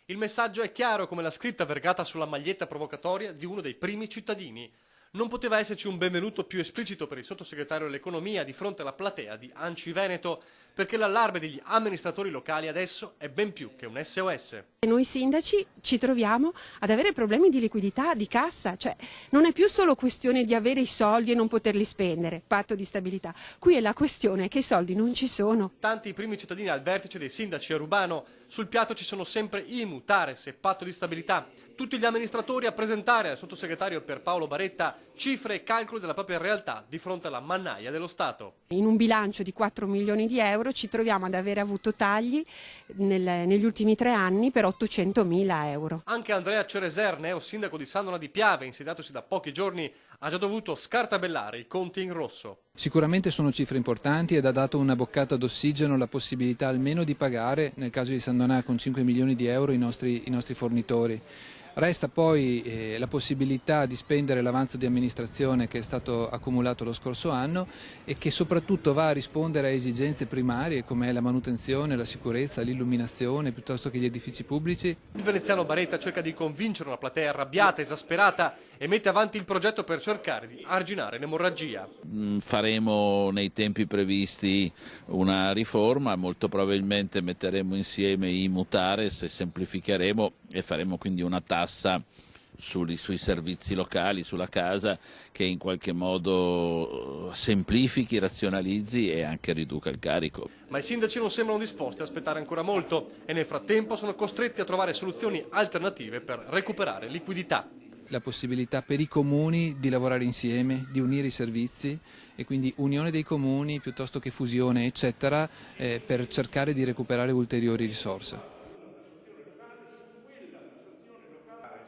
Il messaggio è chiaro come la scritta vergata sulla maglietta provocatoria di uno dei primi cittadini. Non poteva esserci un benvenuto più esplicito per il sottosegretario all'economia di fronte alla platea di ANCI Veneto, perché l'allarme degli amministratori locali adesso è ben più che un SOS. Noi sindaci ci troviamo ad avere problemi di liquidità, di cassa, cioè non è più solo questione di avere i soldi e non poterli spendere, patto di stabilità, qui è la questione che i soldi non ci sono. Tanti i primi cittadini al vertice dei sindaci a Rubano, sul piatto ci sono sempre IMU, TARES e patto di stabilità. Tutti gli amministratori a presentare al sottosegretario Pierpaolo Baretta cifre e calcoli della propria realtà di fronte alla mannaia dello Stato. In un bilancio di 4 milioni di euro ci troviamo ad aver avuto tagli negli ultimi 3 anni per 800.000 euro. Anche Andrea Cereser, neo sindaco di Sandona di Piave, insediatosi da pochi giorni, ha già dovuto scartabellare i conti in rosso. Sicuramente sono cifre importanti ed ha dato una boccata d'ossigeno la possibilità almeno di pagare, nel caso di Sandona con 5 milioni di euro, i nostri fornitori. Resta poi la possibilità di spendere l'avanzo di amministrazione che è stato accumulato lo scorso anno e che soprattutto va a rispondere a esigenze primarie come la manutenzione, la sicurezza, l'illuminazione piuttosto che gli edifici pubblici. Il veneziano Baretta cerca di convincere una platea arrabbiata, esasperata e mette avanti il progetto per cercare di arginare l'emorragia. Faremo nei tempi previsti una riforma, molto probabilmente metteremo insieme i mutares e semplificheremo e faremo quindi una tassa sui servizi locali, sulla casa, che in qualche modo semplifichi, razionalizzi e anche riduca il carico. Ma i sindaci non sembrano disposti a aspettare ancora molto e nel frattempo sono costretti a trovare soluzioni alternative per recuperare liquidità. La possibilità per i comuni di lavorare insieme, di unire i servizi e quindi unione dei comuni piuttosto che fusione eccetera per cercare di recuperare ulteriori risorse.